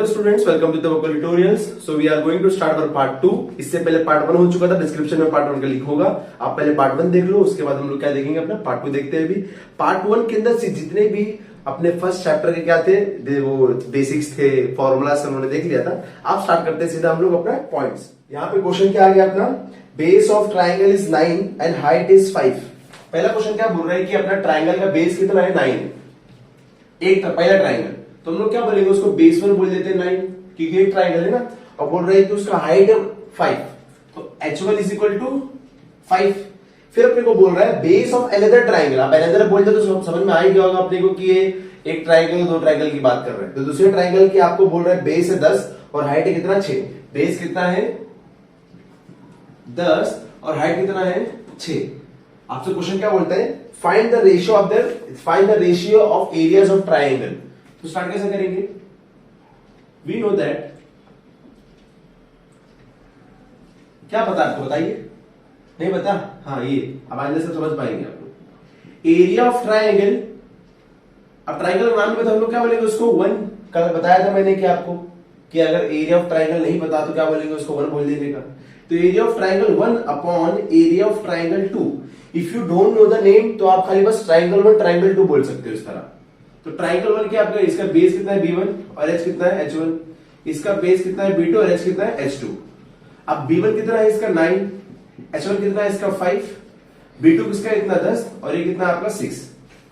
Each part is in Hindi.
Hello students, welcome to the vocal tutorials. So we are going to start our part 2। इससे पहले पार्ट 1 हो चुका था, डिस्क्रिप्शन में पार्ट 1 का लिंक होगा, आप पहले पार्ट 1 देख लो, उसके बाद हम लोग क्या देखेंगे, अपना पार्ट 2 देखते हैं। अभी पार्ट 1 के अंदर से जितने भी अपने फर्स्ट चैप्टर के क्या थे, वो बेसिक्स थे, फॉर्मूलास उन्होंने देख लिया था। आप स्टार्ट करते हैं सीधा हम लोग अपना पॉइंट्स। यहाँ पे क्वेश्चन क्या आ गया अपना, base of triangle is 9 and height is 5। पहला क्वेश्चन क्या बोल रहा है कि अपना ट्राइंगल का बेस कितना है, 9 है। एक पहला ट्राइंगल, तो हम लोग क्या बोलेंगे उसको, बेस 1 बोल देते हैं 9, क्योंकि एक ट्राइंगल है ना। और बोल रहे हैं कि उसका हाइट है 5, तो h1 इज इक्वल टू 5। फिर अपने को बोल रहा है बेस ऑफ अनदर ट्राइंगल। आप अनदर बोलते तो समझ में आ ही गया होगा अपने को कि ये एक ट्राइंगल दो ट्राइंगल की बात कर रहे हैं। तो दूसरे ट्राइंगल की आपको बोल रहा है बेस है 10 और हाइट है कितना, 6। बेस कितना है 10 और हाइट कितना है 6। आपसे क्वेश्चन क्या बोलता है, find the ratio of areas of triangle. तो स्टार्ट कैसे करेंगे, वी नो दैट, क्या पता आपको, बताइए, नहीं पता? हाँ, ये अब आगे से समझ पाएंगे आप लोग। एरिया ऑफ ट्राइंगल, अब ट्राइंगल का नाम नहीं पता हम लोग क्या बोलेंगे उसको, 1। कल बताया था मैंने कि आपको कि अगर एरिया ऑफ ट्राइंगल नहीं पता तो क्या बोलेंगे उसको, 1 बोल देने का। तो area of triangle 1 upon area of triangle 2। If you don't know the name तो आप खाली बस ट्राइंगल 1 ट्राइंगल 2 बोल सकते हो इस तरह। तो ट्राइंगल 1 क्या आपका, इसका बेस कितना है b1 और h कितना है h1। इसका बेस कितना है b2 और h कितना है h2। अब b1 कितना है इसका 9, h1 कितना है इसका 5, b2 किसका इतना 10 और ये कितना आपका 6।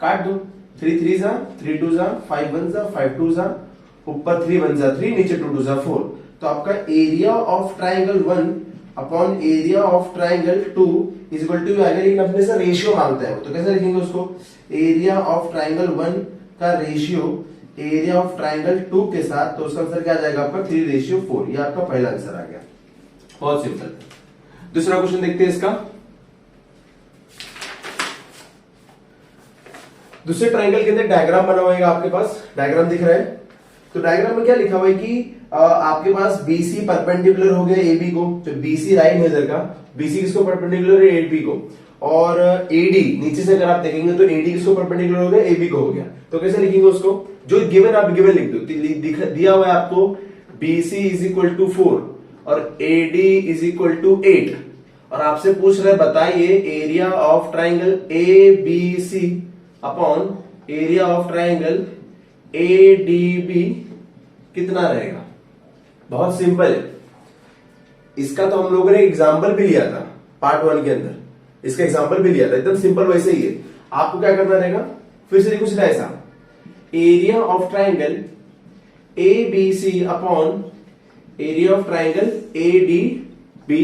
काट दो, 3 3 जा 3 2 जा 5 1 जा 5 2 जा, ऊपर 3 1 जा 3, नीचे 2 2 जा 4। तो आपका area of triangle 1 upon area of triangle 2 is equal to, अगर अपने से रेशियो मांगता है तो कैसे लिखेंगे उसको, एरिया ऑफ ट्राइंगल 1 का रेशियो एरिया ऑफ ट्राइंगल 2 के साथ, तो उसका आंसर क्या आ जाएगा आपका 3:4। ये आपका पहला आंसर आ गया, बहुत सिंपल। दूसरा क्वेश्चन देखते हैं इसका। दूसरे ट्राइंगल के अंदर डायग्राम बना हुआ है, आपके पास डायग्राम दिख रहा है। तो डायग्राम में क्या लिखा हुआ है कि आपके पास BC परपेंडिकुलर हो गया AB को, जो BC राइट है इधर का, BC किसको परपेंडिकुलर है, AB को। और AD नीचे से अगर आप देखेंगे तो AD किसको परपेंडिकुलर हो गया, AB को हो गया। तो कैसे लिखेंगे उसको, जो गिवन आप गिवन लिख दो, दिया हुआ है आपको BC इज इक्वल टू 4 और AD इज इक्वल टू 8, और आपसे पूछ रहे बताइए area of triangle ABC upon area of triangle ADB कितना रहेगा। बहुत सिंपल है, इसका तो हम लोगों ने एग्जाम्पल भी लिया था पार्ट 1 के अंदर, इसका एग्जाम्पल भी लिया था, एकदम सिंपल वैसे ही है। आपको क्या करना रहेगा, फिर से देखो सीधा ऐसा, area of triangle ABC upon area of triangle ADB।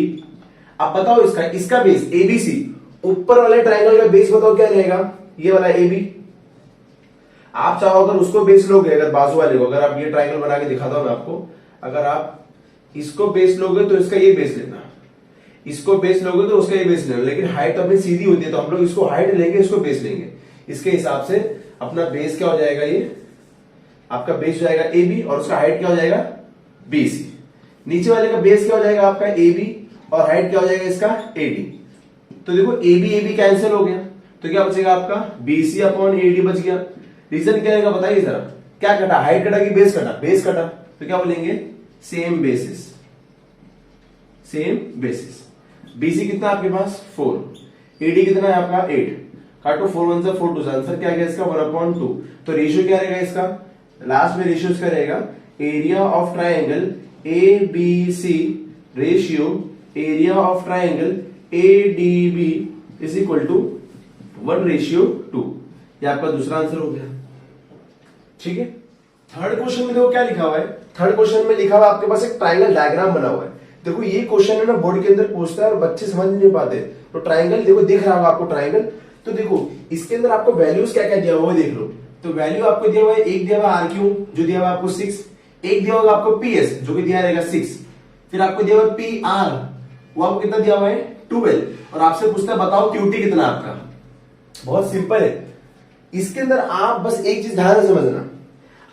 अब बताओ इसका बेस ABC, ऊपर वाले ट्राइंगल का बेस बताओ क्या रहेगा, ये वाला AB। आप चाहो अगर उसको बेस लोगे, अगर बाजू वाले को, अगर आप ये ट्राइंगल बना के दिखाता हूं मैं आपको, अगर आप इसको बेस लोगे तो इसका ये बेस लेना, इसको बेस लोगे तो उसका ये बेस लेना, लेकिन हाइट अपनी सीधी होती है तो हम लोग इसको हाइट लेंगे, इसको बेस लेंगे। इसके हिसाब से अपना बेस क्या हो जाएगा, ये आपका बेस हो जाएगा AB और उसका हाइट क्या हो जाएगा BC। नीचे वाले का बेस क्या हो जाएगा आपका AB और हाइट क्या हो जाएगा इसका AD। तो देखो AB कैंसिल हो गया, तो क्या बचेगा आपका BC अपॉन AD बच गया। रीजन क्या रहेगा बताइए जरा, क्या कटा, हाइट कटा कि बेस कटा, बेस कटा, तो क्या बोलेंगे same basis, same basis. BC कितना आपके पास 4, AD कितना है आपका 8, काटो 4 1 से 4 2 से, आंसर क्या आ गया इसका 1/2। तो रेशियो क्या रहेगा इसका, लास्ट में रेशियो इसका रहेगा area of triangle ABC ratio area of triangle ADB is equal to 1:2। ये आपका दूसरा आंसर हो गया, ठीक है। थर्ड क्वेश्चन में देखो क्या लिखा हुआ है, थर्ड क्वेश्चन में लिखा हुआ है आपके पास एक ट्राइंगल डायग्राम बना हुआ है। देखो ये क्वेश्चन है ना, बोर्ड के अंदर पूछता है और बच्चे समझ नहीं पाते। तो ट्राइंगल देखो दिख रहा होगा आपको ट्राइंगल, तो देखो इसके अंदर आपको वैल्यूज क्या क्या दिया हुआ है देख लो। तो वैल्यू आपको दिया हुआ है, एक दिया हुआ RQ जो दिया हुआ आपको 6, एक दिया होगा आपको PS जो कि दिया रहेगा 6, फिर आपको दिया हुआ PR वो आपको कितना दिया हुआ है 12, और आपसे पूछता है बताओ QT कितना आपका। बहुत सिंपल है, इसके अंदर आप बस एक चीज ध्यान से समझना,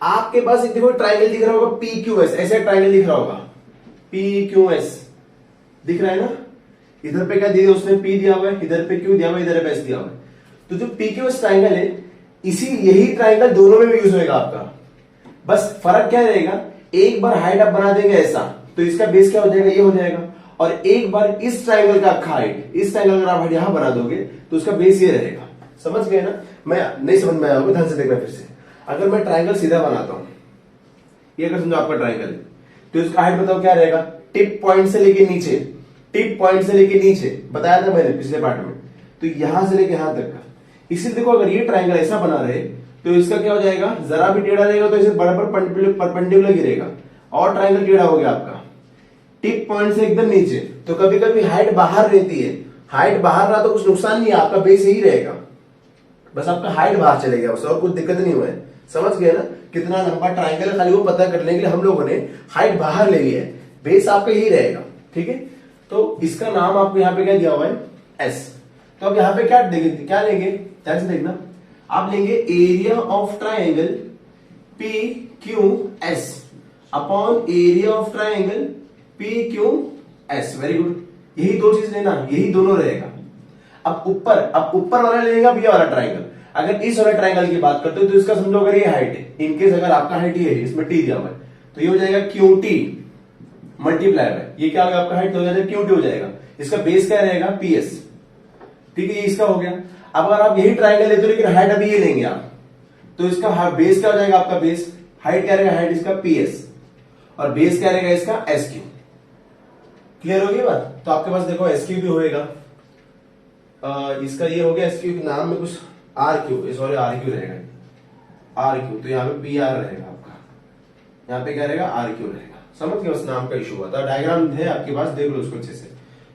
आपके पास एक देखो ट्राइंगल दिख रहा होगा PQS, ऐसे ट्राइंगल दिख रहा होगा PQS दिख रहा है ना। इधर पे क्या दिया उसने P दिया हुआ है, इधर पे Q दिया हुआ है, इधर पे S दिया हुआ है। तो जो PQS ट्राइंगल है, यही ट्राइंगल दोनों में भी यूज होगा आपका। बस फर्क क्या रहेगा एक बार हाइट आप बना देंगे ऐसा, तो इसका बेस क्या हो जाएगा, ये हो जाएगा। और एक बार इस ट्राइंगल का हाइट, इस ट्राइंगल का आप यहां बना दोगे तो उसका बेस ये रहेगा। समझ गए ना? मैं नहीं समझ में आया होगा, ध्यान से देखना फिर से। अगर मैं ट्राइंगल सीधा बनाता हूं, ये अगर समझो आपका ट्राइंगल है, तो इसका हाइट बताओ क्या रहेगा, टिप पॉइंट से लेके नीचे, टिप पॉइंट से लेके नीचे बताया था मैंने पिछले पार्ट में, तो यहां से लेके यहां तक का। इसीलिए देखो अगर ये ट्राइंगल ऐसा बना रहे तो इसका क्या हो जाएगा, जरा भी टेढ़ा रहेगा तो इसे बराबर परपेंडिकुलर गिरेगा। और ट्राइंगल टेढ़ा हो गया आपका टिप पॉइंट से एकदम नीचे, तो कभी कभी हाइट बाहर रहती है, हाइट बाहर रहा तो कुछ नुकसान नहीं है, आपका बेस यही रहेगा, बस आपका हाइट बाहर चले गया, बस और कुछ दिक्कत नहीं हुआ है। समझ गए ना? कितना लंबा ट्राइंगल है, खाली वो पता करने के लिए हम लोगों ने हाइट बाहर ले लिया है, बेस आपका यही रहेगा। ठीक है, तो इसका नाम आपको यहाँ पे क्या दिया हुआ है, एस। तो अब यहाँ पे क्या देंगे, क्या लेंगे, ध्यान से देखना, आप लेंगे area of triangle P Q S upon area of triangle P Q S. Very good, यही दो चीज लेना, यही दोनों रहेगा। अब ऊपर वाला लेगा ये वाला ट्राइंगल। अगर इस वाले ट्राइंगल की बात करते हो तो इसका समझो अगर ये हाइट है, इनकेस अगर आपका हाइट ये है, इसमें टी दिया हुआ है, तो ये हो जाएगा क्यू टी मल्टीप्लाई बाय, ये क्या होगा आपका हाइट हो जाएगा क्यू टी हो जाएगा। इसका बेस क्या रहेगा, पी एस। ठीक है, ये इसका हो गया। अब अगर आप यही ट्राइंगल लेते हो लेकिन हाइट अभी ये लेंगे आप, तो इसका बेस क्या हो जाएगा आपका, बेस हाइट क्या रहेगा, हाइट इसका पी एस और बेस क्या रहेगा इसका एस क्यू। क्लियर हो गई बात? तो आपके पास देखो एस क्यू भी होएगा, इसका ये हो गया एस क्यू, नाम में कुछ R Q, sorry R Q रहेगा, आर क्यू, तो यहाँ पे पी आर रहेगा आपका, यहाँ पे क्या रहेगा आर क्यू रहेगा। समझ गए? उस नाम का इशू हुआ था, डायग्राम है आपके पास, देख लो उसको अच्छे से,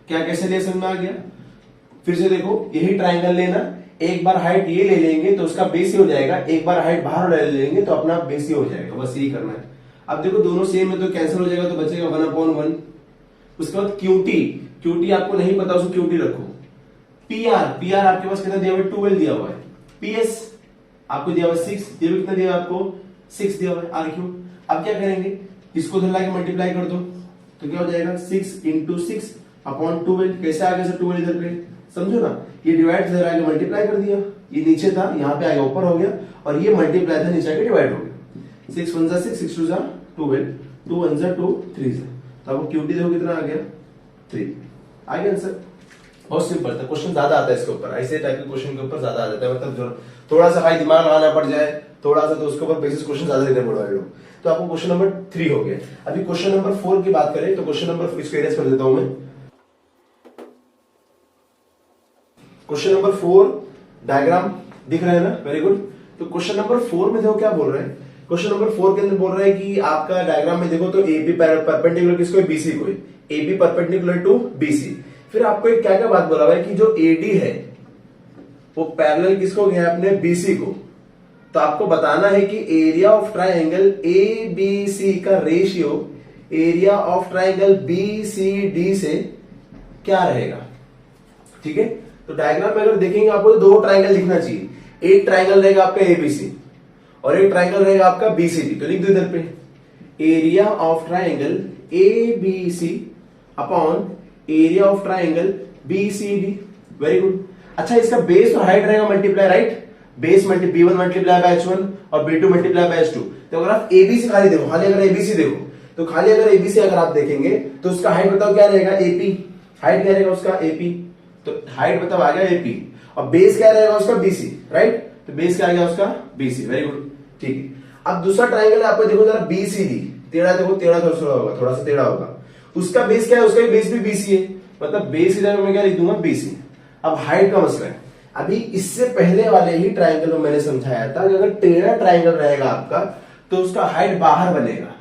क्या कैसे ले समझ में आ गया। फिर से देखो, यही ट्राइंगल लेना, एक बार हाइट ये ले लेंगे तो उसका बेस ही हो जाएगा, एक बार हाइट बाहर ले लेंगे तो अपना बेस ही हो जाएगा, बस यही करना है। अब देखो दोनों सेम है तो कैंसिल हो जाएगा, तो बचेगा 1/1। उसके बाद क्यूटी, क्यूटी आपको नहीं पता उसको क्यूटी रखो। पीआर, पीआर आपके पास कितना दिया हुआ है, 12 दिया हुआ है। पीएस आपको दिया हुआ है 6, ये भी कितना दिया आपको 6 दिया हुआ है, आर क्यू। अब क्या करेंगे, इसको इधर लाके मल्टीप्लाई कर दो, तो क्या हो जाएगा 6 इंटू 6 अपॉन 12। कैसे आ गया सर 12 इधर पे, समझो ना, ये डिवाइड इधर आगे मल्टीप्लाई कर दिया, ये नीचे था यहाँ पे आगे ऊपर हो गया, और ये मल्टीप्लाई था नीचे आगे डिवाइड हो गया। 6 1 6, 6 2 12, 2 1 2 3। तो आपको क्यूटी देखो कितना आ गया 3, आ गया आंसर। बहुत सिंपल था, क्वेश्चन ज्यादा आता है इसके ऊपर, ऐसे टाइप के क्वेश्चन के ऊपर ज्यादा आ जाता है, मतलब जो थोड़ा सा भाई दिमाग लगाना पड़ जाए थोड़ा सा, तो उसके ऊपर बेसिस क्वेश्चन ज्यादा देने पड़ेगा लोग। तो आपको क्वेश्चन नंबर 3 हो गया। अभी क्वेश्चन नंबर 4 की बात करें तो क्वेश्चन नंबर, इसको एरेज कर देता हूं मैं। क्वेश्चन नंबर 4 डायग्राम दिख रहा है ना, वेरी गुड। तो क्वेश्चन नंबर 4 में देखो क्या बोल रहे हैं, क्वेश्चन नंबर 4 के अंदर बोल रहा है कि आपका डायग्राम में देखो तो एबी परपेंडिकुलर किसको है, बीसी को, एबी परपेंडिकुलर टू बीसी। फिर आपको एक क्या क्या बात बोला हुआ है कि जो एडी है वो पैरेलल किसको गया अपने बीसी को। तो आपको बताना है कि area of triangle A B C का ratio area of triangle B C D से क्या रहेगा। ठीक है, तो डायग्राम में अगर देखेंगे आपको तो दो ट्राइंगल लिखना चाहिए, एक ट्राइंगल रहेगा आपका एबीसी और एक ट्राइंगल रहेगा आपका बीसीडी। तो लिख दो इधर पे area of triangle A B C upon area of triangle B C D. Very good. अच्छा, इसका बेस और हाइट रहेगा multiply, right, base b1 multiply by h1 और b2 मल्टीप्लाई बाय h2। तो अगर आप एबीसी खाली देखो, खाली अगर एबीसी देखो तो खाली अगर एबीसी अगर आप देखेंगे तो उसका हाइट बताओ क्या रहेगा, एपी। हाइट क्या रहेगा उसका, एपी। तो हाइट बताओ आ गया एपी, और बेस क्या रहेगा उसका बीसी, राइट। तो बेस क्या आ गया उसका बीसी। वेरी गुड, ठीक है। अब दूसरा ट्राइंगल आपको देखो जरा बीसीडी, टेढ़ा देखो, टेढ़ा थोड़ा सा टेढ़ा होगा, उसका बेस क्या है, उसका बेस भी बीसी है, मतलब बेस की जगह मैं क्या लिख दूंगा बीसी। अब हाइट का मसला है, अभी इससे पहले वाले ही ट्राइंगल में मैंने समझाया था कि अगर टेढ़ा ट्राइंगल रहेगा आपका तो उसका हाइट बाहर बनेगा,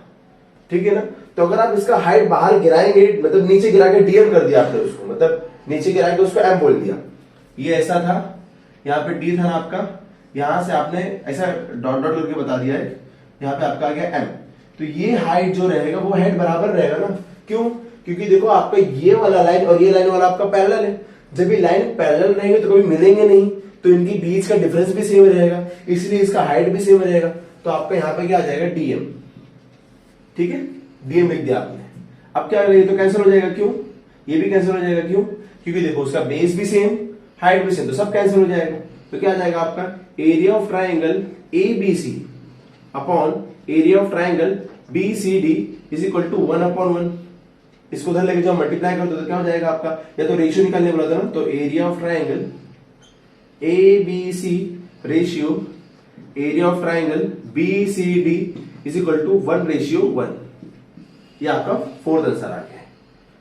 ठीक है ना। तो अगर आप इसका हाइट बाहर गिराएंगे, मतलब नीचे गिरा के डीएम कर दिया आपने उसको, मतलब नीचे गिरा के उसको एम बोल दिया, ये ऐसा था, यहाँ पे डी था ना आपका, यहां से आपने ऐसा डॉट डॉट करके बता दिया है, यहाँ पे आपका आ गया एम। तो ये हाइट जो रहेगा वो हाइट बराबर रहेगा ना, क्यों, क्योंकि देखो आपका ये वाला लाइन और ये लाइन वाला आपका पैरेलल है। जब ये लाइन पैरेलल रहेंगे तो कभी मिलेंगे नहीं, तो इनकी बीच का डिफरेंस भी सेम रहेगा, इसलिए इसका हाइट भी सेम रहेगा। तो आपका यहाँ पे क्या आ जाएगा डीएम, ठीक है, डीएम लिख दिया आपने। अब क्या ये तो कैंसिल हो जाएगा, क्यों, ये भी कैंसिल हो जाएगा, क्यों, क्योंकि देखो उसका बेस भी सेम हाइट भी सेम, तो सब कैंसिल हो जाएगा। तो क्या आ जाएगा आपका area of triangle A B C upon area of triangle B C D is equal to 1/1। इसको उधर लेके जाओ, मल्टीप्लाई कर दो तो क्या हो जाएगा आपका, या तो रेशियो निकालने बोला था ना, तो area of triangle A B C ratio area of triangle B C D is equal to 1:1। ये आपका फोर्थ आंसर आ गया।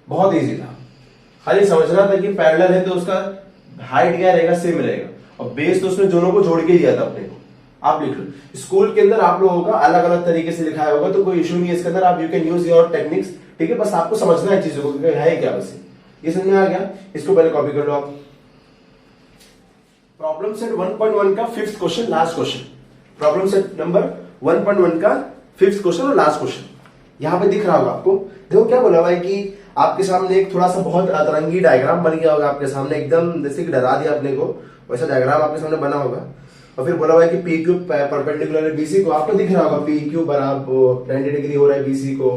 बहुत इजी था, खाली समझना था कि पैरेलल है तो उसका हाइट क्या रहेगा, सेम रहेगा, और बेस तो उसने दोनों को जोड़ के दिया था अपने को। आप लिख लो, स्कूल के अंदर आप लोगों का अलग अलग तरीके से लिखाया होगा तो कोई इशू नहीं है इसके अंदर, आप you can use your techniques, ठीक है। बस आपको समझना है चीजों को है क्या, बस ये समझ में आ गया। इसको पहले कॉपी कर लो आप। प्रॉब्लम सेट 1.1 का fifth question, last question. Problem set number 1.1 का फिफ्थ क्वेश्चन और लास्ट क्वेश्चन यहां पे दिख रहा होगा आपको। देखो क्या बोला हुआ है कि आपके सामने एक थोड़ा सा बहुत अतरंगी डायग्राम बन गया होगा आपके सामने, एकदम जैसे कि डरा दिया अपने को, वैसा डायग्राम आपके सामने बना होगा। और फिर बोला हुआ है कि पी क्यू परपेंडिकुलर है बीसी को, आपको दिख रहा होगा पी क्यू बराबर 90 डिग्री हो रहा है बीसी को,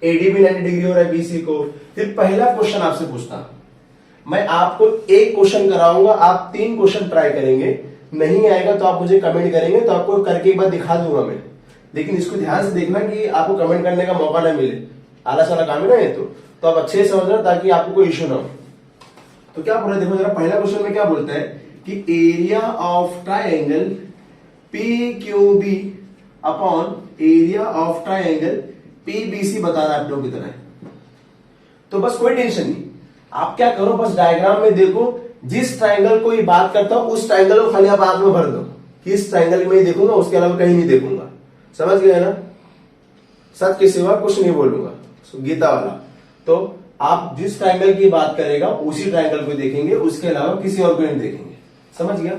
एडी भी 90 डिग्री हो रहा है बीसी को। फिर पहला क्वेश्चन आपसे पूछता, मैं आपको एक क्वेश्चन कराऊंगा, आप 3 क्वेश्चन ट्राई करेंगे, नहीं आएगा तो आप मुझे कमेंट करेंगे, तो आपको करके एक बार दिखा दूंगा मैं। लेकिन इसको ध्यान से देखना कि आपको कमेंट करने का मौका ना मिले, आलस वाला काम है ना ये, तो आप अच्छे से समझना ताकि आपको कोई इश्यू ना हो। तो क्या बोल रहे हैं, देखो जरा पहला क्वेश्चन में क्या बोलता है कि area of triangle P Q B upon area of triangle P B C बताना आप लोगों की तरह। तो बस कोई टेंशन नहीं, आप क्या करो, बस डायग्राम में देखो, जिस ट्राइंगल को ये बात करता हूं उस ट्राइंगल को खाली आप आंख में भर दो कि इस ट्राइंगल में ही देखूंगा, उसके अलावा कहीं नहीं देखूंगा। समझ गए ना, सत्य के सिवा कुछ नहीं बोलूंगा, गीता वाला। तो आप जिस ट्राइंगल की बात करेगा उसी ट्राइंगल को देखेंगे, उसके अलावा किसी और को नहीं देखेंगे। समझ गया।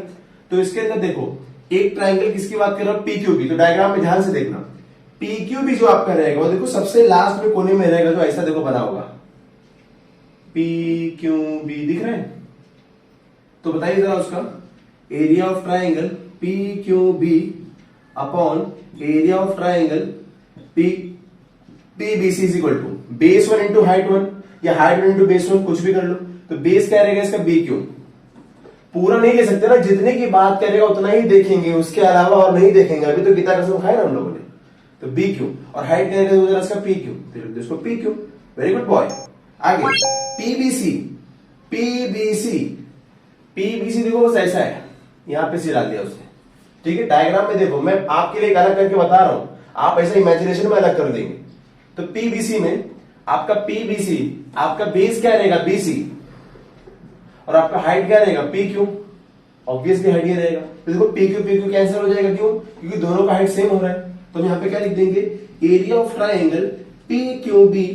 तो इसके अंदर देखो, एक ट्राइंगल किसकी बात कर रहा हूं, पी क्यू बी। तो डायग्राम में ध्यान से देखना, पी क्यू बी जो आपका रहेगा वो देखो सबसे लास्ट में कोने में रहेगा, तो ऐसा देखो बना होगा पी क्यू बी, दिख रहा है। तो बताइए जरा उसका area of triangle P Q B upon area of triangle P P B C is equal to base 1 into height 1 या हाइट 1 इंटू बेस 1, कुछ भी कर लो। तो बेस क्या रहेगा इसका, बी क्यू। पूरा नहीं ले सकते ना, जितने की बात करेगा उतना ही देखेंगे, उसके अलावा और नहीं देखेंगे। अभी तो गीता कसम खाए ना हम लोगों ने। तो बी क्यू और हाइट क्या रहेगा इसका पी क्यू, तो इसको P Q. Very good boy. आगे पीबीसी, पीबीसी, पीबीसी देखो बस ऐसा है, यहां पे सी डाल दिया उसने, ठीक है। डायग्राम में देखो, मैं आपके लिए एक अलग करके बता रहा हूं, आप ऐसा इमेजिनेशन में अलग कर देंगे। तो पीबीसी में आपका पीबीसी, आपका बेस क्या रहेगा बीसी, और आपका हाइट क्या रहेगा पी क्यू। ऑब्वियसली हाइट ये रहेगा। तो देखो पी क्यू कैंसिल हो जाएगा, क्यों, क्योंकि दोनों का हाइट सेम हो रहा है। तो हम यहां पे क्या लिख देंगे, area of triangle P Q B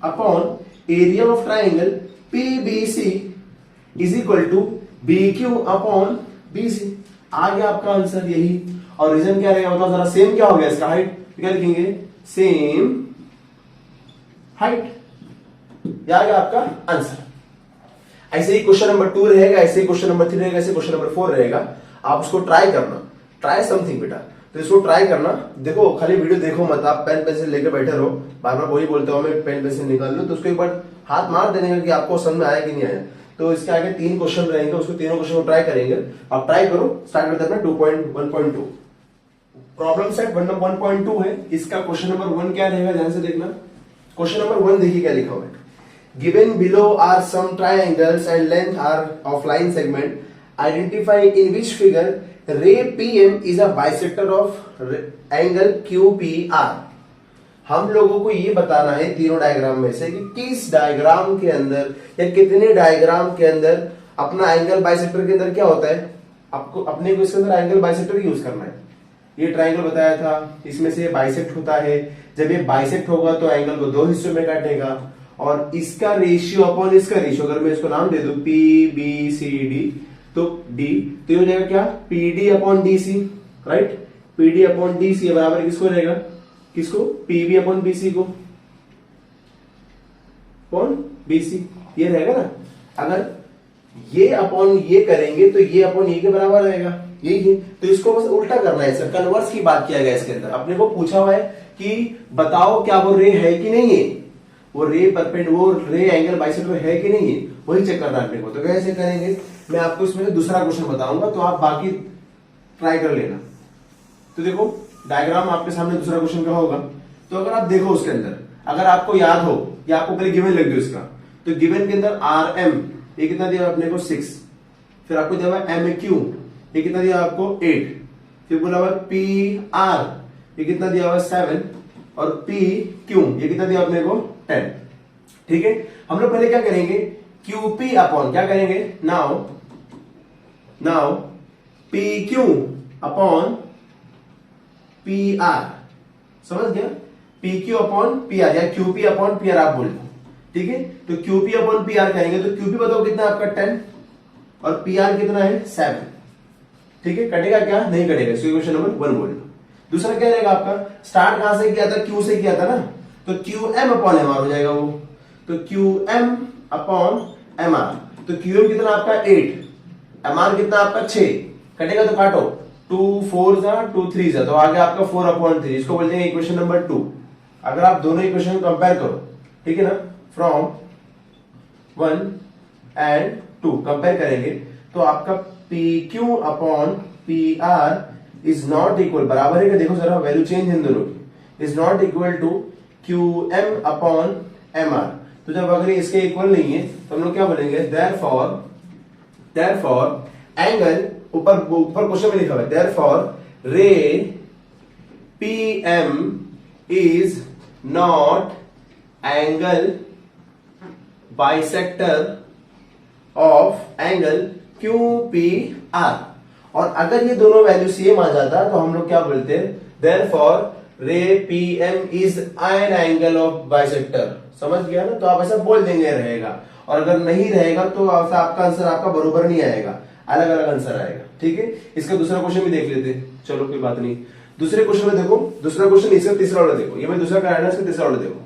upon area of triangle P B C is equal to B Q upon B C. आ गया आपका आंसर यही। और रीजन क्या रहेगा बताओ जरा, सेम क्या हो गया इसका हाइट, क्या लिखेंगे, सेम हाइट। यह आ गया आपका आंसर। ऐसे ही क्वेश्चन नंबर 2 रहेगा, ऐसे ही क्वेश्चन नंबर 3 रहेगा, ऐसे क्वेश्चन नंबर 4 रहेगा। आप उसको ट्राई करना, ट्राई समथिंग बेटा। तो इसको ट्राई करना, देखो खाली वीडियो देखो मत, आप पेन पेंसिल लेकर बैठे रहो, बार बार वही बोलते हो मैं पेन पेंसिल निकाल लो। तो उसको एक बार हाथ मार देने का कि आपको समझ में आया कि नहीं आया। तो इसके आगे 3 क्वेश्चन रहेंगे, उसको तीनों क्वेश्चन को ट्राई करेंगे। आप ट्राई करो। स्टार्ट करते हैं 2.1.2। प्रॉब्लम सेट 1.2 है, इसका क्वेश्चन नंबर 1 क्या रहेगा, ध्यान से देखना। क्वेश्चन नंबर 1 देखिए क्या लिखा हुआ है। Given below are some triangles and length are of line segment, identify in which figure ray PM is a bisector of angle Q P R. हम लोगों को ये बताना है तीनों डायग्राम में से कि किस डायग्राम के अंदर या कितने डायग्राम के अंदर अपना एंगल बाइसेक्टर के अंदर क्या होता है। आपको अपने को इसके अंदर एंगल बाइसेक्टर यूज करना है। ये ट्राइंगल बताया था, इसमें से बाइसेक्ट होता है। जब ये बाइसेक्ट होगा तो एंगल को 2 हिस्सों में काटेगा, और इसका रेशियो अपॉन इसका रेशियो, अगर मैं इसको नाम दे दूं पी बी सी डी, तो डी, तो ये हो जाएगा क्या, PD upon D C, right. PD upon D C बराबर किसको रहेगा, किसको, पीबी अपॉन बीसी को, अपॉन बीसी, ये रहेगा ना। अगर ये अपॉन ये करेंगे तो ये अपॉन ये के बराबर रहेगा, यही है। तो इसको बस उल्टा करना है सर, कन्वर्स की बात किया गया इसके अंदर। अपने को पूछा हुआ है कि बताओ क्या वो रे है कि नहीं है, वो रे वो रे एंगल बाइसेक्टर है कि नहीं है, वही चेक करना है अपने को। तो कैसे करेंगे, मैं आपको इसमें दूसरा क्वेश्चन बताऊंगा, तो आप बाकी ट्राई कर लेना। तो देखो डायग्राम आपके सामने दूसरा क्वेश्चन क्या होगा। तो अगर आप देखो उसके अंदर, अगर आपको याद हो या आपको पहले गिवन लग गई उसका, तो गिवन के अंदर आर एम ये कितना दिया अपने को 6, फिर आपको दिया हुआ एम क्यू ये कितना दिया आपको 8, फिर बोला हुआ पी आर ये कितना दिया हुआ 7 और पी क्यू ये कितना दिया अपने को 10। ठीक है, हम लोग पहले क्या करेंगे, क्यूपी अपॉन क्या करेंगे, now P Q upon P are, समझ गया, P Q upon P are या क्यूपी अपॉन पी आर आप बोल दो। ठीक है, तो क्यूपी अपॉन पी आर करेंगे तो क्यूपी बताओ कितना आपका 10 और पी आर कितना है 7। ठीक है, कटेगा क्या, नहीं कटेगा, इसको क्वेश्चन नंबर 1 बोल दो। दूसरा क्या रहेगा आपका, स्टार्ट कहां से किया था, क्यू से किया था ना, तो Q M upon M R हो जाएगा वो, तो Q M upon M R, तो क्यू एम कितना आपका 8, एम आर कितना आपका 6, कटेगा तो काटो, 2 4 जा 2 3 जा, तो आगे आपका 4 अपॉन 3, इसको बोलते हैं इक्वेशन नंबर 2। अगर आप दोनों इक्वेशन को कंपेयर करो, ठीक है ना, फ्रॉम 1 एंड 2 कंपेयर करेंगे तो आपका P Q upon P R is not equal, बराबर है, देखो जरा वैल्यू चेंज इन दोनों की, is not equal to Q M upon M R. तो जब अगर इसके इक्वल नहीं है तो हम लोग क्या बोलेंगे, देयरफॉर एंगल, ऊपर क्वेश्चन में लिखा हुआ है therefore ray P M is not angle bisector of angle Q P R. और अगर ये दोनों वैल्यू सेम आ जाता तो हम लोग क्या बोलते हैं, therefore ray P M is an angle of bisector. समझ गया ना, तो आप ऐसा बोल देंगे रहेगा, और अगर नहीं रहेगा तो आपका आंसर आपका बरोबर नहीं आएगा, अलग अलग आंसर आएगा। ठीक है, इसका दूसरा क्वेश्चन भी देख लेते हैं, चलो कोई बात नहीं। दूसरे क्वेश्चन में देखो, दूसरा क्वेश्चन इसका तीसरा वाला देखो, ये मैं दूसरा कराना, इसका तीसरा वाला देखो।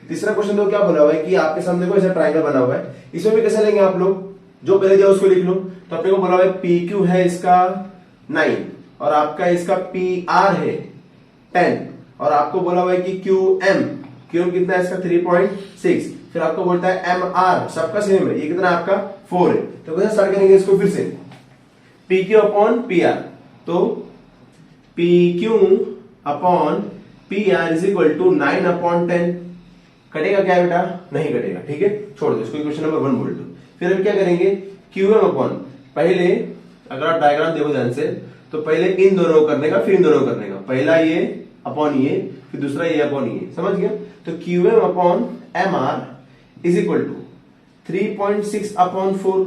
तीसरा क्वेश्चन देखो क्या बोला हुआ है कि आपके सामने देखो ऐसा ट्रायंगल बना हुआ है, इसमें भी कैसे लेंगे आप लोग, जो पहले दिया उसको लिख लो। तो अपने को बोला हुआ है पी क्यू है इसका 9 और आपका इसका पी आर है 10, और आपको बोला हुआ है कि क्यू एम कितना है इसका 3.6, फिर आपको बोलता है एम आर सबका सेम है, ये कितना आपका 4 है। तो कैसे स्टार्ट करेंगे इसको, फिर से P Q upon P R, तो P Q upon P R is equal to 9 upon 10, कटेगा क्या बेटा, नहीं कटेगा। ठीक है, छोड़ दो इसको, क्वेश्चन नंबर 1 बोल दो। फिर हम क्या करेंगे, क्यू एम अपॉन, पहले अगर आप डायग्राम देखो ध्यान से, तो पहले इन दोनों करने का, फिर इन दोनों करने का, पहला ये अपॉन ये, फिर दूसरा ये अपॉन ये, समझ गया। तो Q M upon M R is equal to 3.6 upon 4।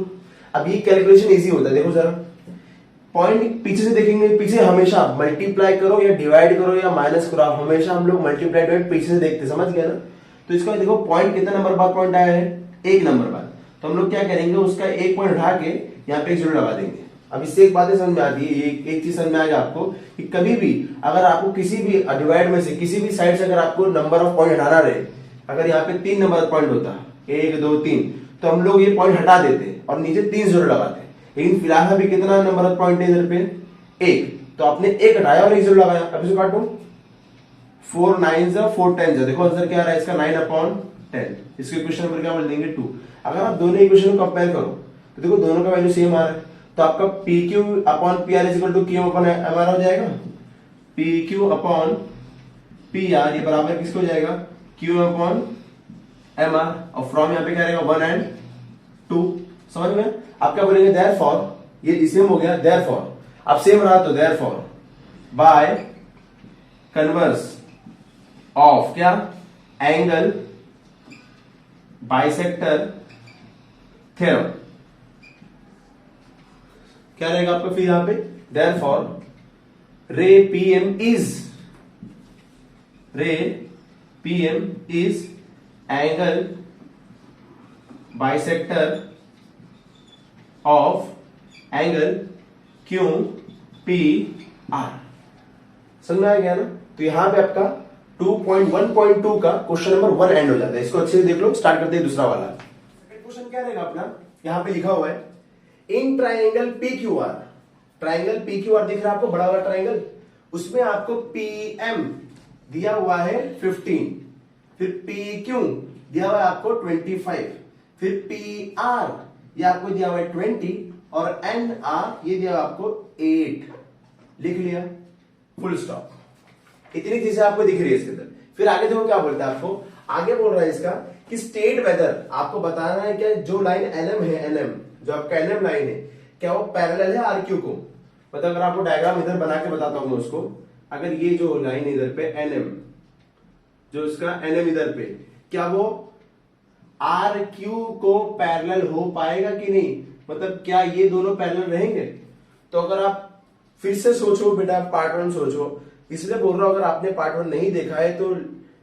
अब ये कैलकुलेशन इजी होता है, देखो जरा पॉइंट पीछे से देखेंगे, पीछे हमेशा मल्टीप्लाई करो या डिवाइड करो या माइनस करो, हमेशा हम लोग मल्टीप्लाई डिवाइड पीछे से देखते, समझ गया ना। तो इसका देखो पॉइंट कितना नंबर बाद पॉइंट आया है, 1 नंबर बाद, तो हम लोग क्या करेंगे, उसका 1 पॉइंट उठा के यहाँ पे 1 जीरो लगा देंगे। अब इससे एक बात समझ में आती है, एक चीज समझ में आएगा आपको कि कभी भी अगर आपको किसी भी डिवाइड में से किसी भी साइड से अगर आपको नंबर ऑफ पॉइंट हटाना रहे, अगर यहाँ पे 3 नंबर पॉइंट होता 1 2 3, तो हम लोग ये पॉइंट हटा देते और नीचे 3 जीरो लगाते। लेकिन फिलहाल अभी कितना नंबर ऑफ पॉइंट है इधर पे 1, तो आपने 1 हटाया और 1 जीरो लगाया। अब इसको काटो, 4 9 जा 4 10 जा, देखो आंसर क्या आ रहा है इसका 9 अपॉन 10। इसके इक्वेशन नंबर क्या बोल देंगे 2। अगर आप दोनों इक्वेशन को कंपेयर करो तो देखो दोनों का वैल्यू सेम आ रहा है, तो आपका P Q upon P R is equal to Q upon M R हो जाएगा। P Q upon P R ये बराबर किसको हो जाएगा, क्यू अपॉन एम आर, और फ्रॉम यहाँ पे क्या रहेगा 1 एंड 2, समझ में। आप क्या बोलेंगे, देयरफॉर, ये सेम हो गया, देयरफॉर अब सेम रहा तो देयरफॉर बाय कन्वर्स ऑफ क्या, एंगल बाइसेक्टर थ्योरम, क्या रहेगा आपका फिर यहां पे, देयरफॉर रे PM is angle bisector of angle Q P are. समझ में आ गया ना। तो यहां पे आपका 2.1.2 का क्वेश्चन नंबर 1 एंड हो जाता है। इसको अच्छे से देख लो, स्टार्ट करते हैं दूसरा वाला। क्वेश्चन क्या रहेगा अपना, यहां पे लिखा हुआ है in triangle P Q R, triangle P Q R दिख रहा है आपको, बड़ा वाला ट्राइंगल, उसमें आपको पी एम दिया हुआ है 15, फिर पी क्यू दिया हुआ है आपको 25, फिर पी आर ये आपको दिया हुआ है 20 और एन आर ये दिया हुआ आपको 8। लिख लिया, फुल स्टॉप। इतनी चीजें आपको दिख रही है इसके अंदर। फिर आगे देखो क्या बोलता है आपको, आगे बोल रहा है इसका कि स्टेट वेदर, आपको बताना है कि जो लाइन एलएम है, एलएम जो आपका एलएम लाइन है, क्या वो पैरेलल है आरक्यू को। मतलब अगर आपको डायग्राम इधर बना के बताता हूं मैं उसको, अगर ये जो लाइन इधर पे एलएम, जो इसका एलएम इधर पे, क्या वो आर क्यू को पैरेलल हो पाएगा कि नहीं, मतलब क्या ये दोनों पैरेलल रहेंगे। तो अगर आप फिर से सोचो बेटा, पार्ट 1 सोचो, इसलिए बोल रहा हूं अगर आपने पार्ट 1 नहीं देखा है तो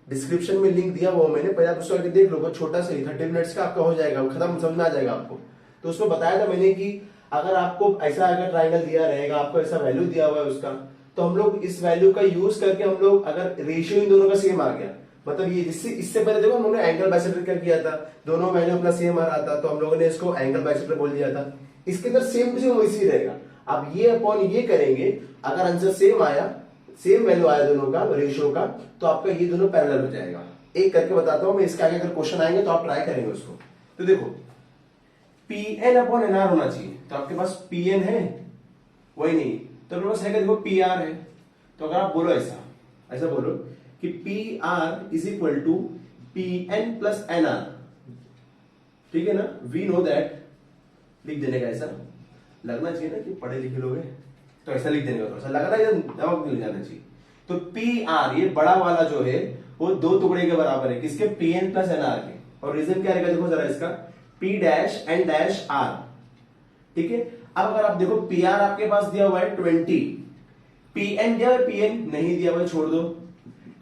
डिस्क्रिप्शन में लिंक दिया वो मैंने, पहले आप उसको आगे देख लो, छोटा सा ही 30 मिनट्स का आपका हो जाएगा, खत्म समझ में आ जाएगा आपको। तो उसमें बताया था मैंने कि अगर आपको ऐसा अगर ट्राइंगल दिया रहेगा, आपको ऐसा वैल्यू दिया हुआ है उसका, तो हम लोग इस वैल्यू का यूज करके हम लोग अगर रेशियो इन दोनों का सेम आ गया, मतलब ये इससे पहले देखो हम लोगों ने एंगल बाइसेक्टर किया था, दोनों वैल्यू अपना सेम आ रहा था, तो हम लोगों ने इसको एंगल बाइसेक्टर बोल दिया था। इसके अंदर सेम टू सेम वैसे ही रहेगा। अब ये अपॉन ये करेंगे, अगर आंसर सेम आया, सेम वैल्यू आया दोनों का रेशियो का, तो आपका ये दोनों पैरेलल हो जाएगा। एक करके बताता हूं मैं, इसके आगे अगर क्वेश्चन आएंगे तो आप ट्राई करेंगे उसको। तो देखो Pn अपॉन एनआर होना चाहिए, तो आपके पास Pn है, वही नहीं, तो अपने पास है देखो Pr है। तो अगर आप बोलो ऐसा बोलो कि Pr is equal to Pn plus NR, ठीक है ना, वी नो दैट, लिख देने का ऐसा लगना चाहिए ना कि पढ़े लिखे लोग हैं, तो ऐसा लिख देने का, थोड़ा सा लग रहा है दिमाग में जाना चाहिए। तो Pr ये बड़ा वाला जो है वो दो टुकड़े के बराबर है, किसके, Pn प्लस एनआर के। और रीजन क्या रहेगा देखो जरा इसका, P dash N dash R, ठीक है। अब अगर आप देखो Pr आपके पास दिया हुआ है 20, Pn दिया हुआ है, Pn नहीं दिया हुआ है छोड़ दो,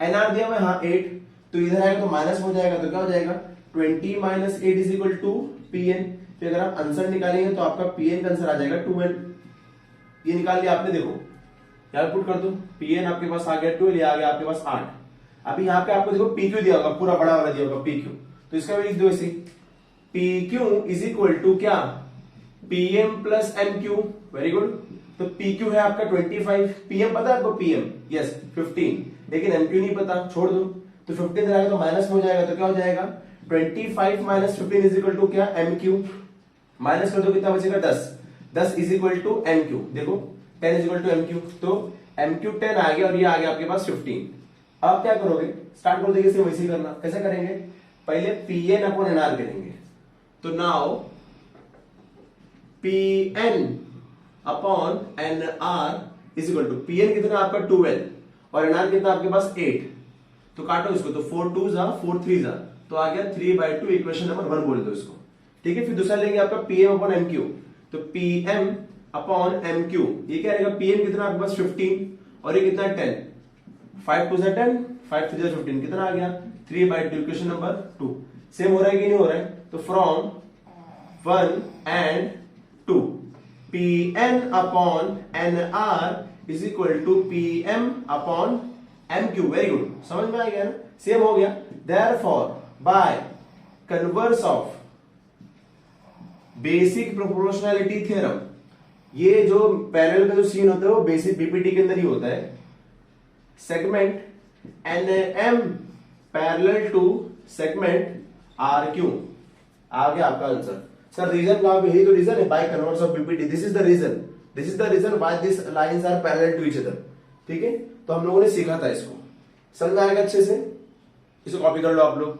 एनआर दिया हुआ है हाँ 8, तो इधर आएगा तो माइनस हो जाएगा, तो क्या हो जाएगा 20 minus 8 is equal to Pn। फिर अगर आप आंसर निकालेंगे तो आपका Pn का आंसर आ जाएगा 12। ये निकाल लिया आपने, देखो यार पुट कर दो, Pn आपके पास आ गया 12, ये आ गया आपके पास 8। अभी यहाँ पे आपको देखो PQ दिया होगा, पूरा बड़ा वाला दिया होगा PQ, तो इसका भी लिख दो ऐसे, PQ इज इक्वल टू क्या, PM plus MQ, very good. तो PQ है आपका 25, PM पता है आपको, PM यस 15, लेकिन MQ नहीं पता, छोड़ दो। तो 15 आएगा तो माइनस हो जाएगा, तो क्या हो जाएगा 25 माइनस 15 इज इक्वल टू क्या, MQ। माइनस कर दो कितना बचेगा 10, 10 इज इक्वल टू MQ, देखो 10 इज इक्वल टू MQ, तो MQ 10 आ गया और ये आ गया आपके पास 15। अब क्या करोगे, स्टार्ट कर देंगे वैसे ही करना, कैसे करेंगे, पहले Pn अपॉन एनआर करेंगे, तो now Pn upon NR is equal to, Pn कितना आपका 12 और एनआर कितना आपके पास 8, तो काटो इसको, तो 4 2 जा 4 3 जा, तो आ गया 3/2, इक्वेशन नंबर 1 बोल दो इसको, ठीक है। फिर दूसरा लेंगे आपका Pm अपॉन MQ, तो Pm अपॉन MQ, ये क्या रहेगा, Pm कितना आपके पास 15 और ये कितना 10, 5 2 जा 10, 5 3 जा 15, कितना आ गया 3/2, इक्वेशन नंबर 2। सेम हो रहा है कि नहीं हो रहा है, तो from 1 and 2 Pn upon NR is equal to Pm upon MQ, very good, समझ में आ गया ना, सेम हो गया। Therefore by converse of basic proportionality theorem, ये जो पैरेलल का जो सीन होता है वो बेसिक बीपीटी के अंदर ही होता है, segment NM parallel to segment RQ, आ गया आपका आंसर। सर रीजन कहां पे, यही तो रीजन है, by converse of BPT, this is the reason, this is the reason why this lines are parallel to each other, ठीक है। तो हम लोगों ने सीखा था इसको, समझ में आएगा अच्छे से, इसको कॉपी कर लो आप लोग।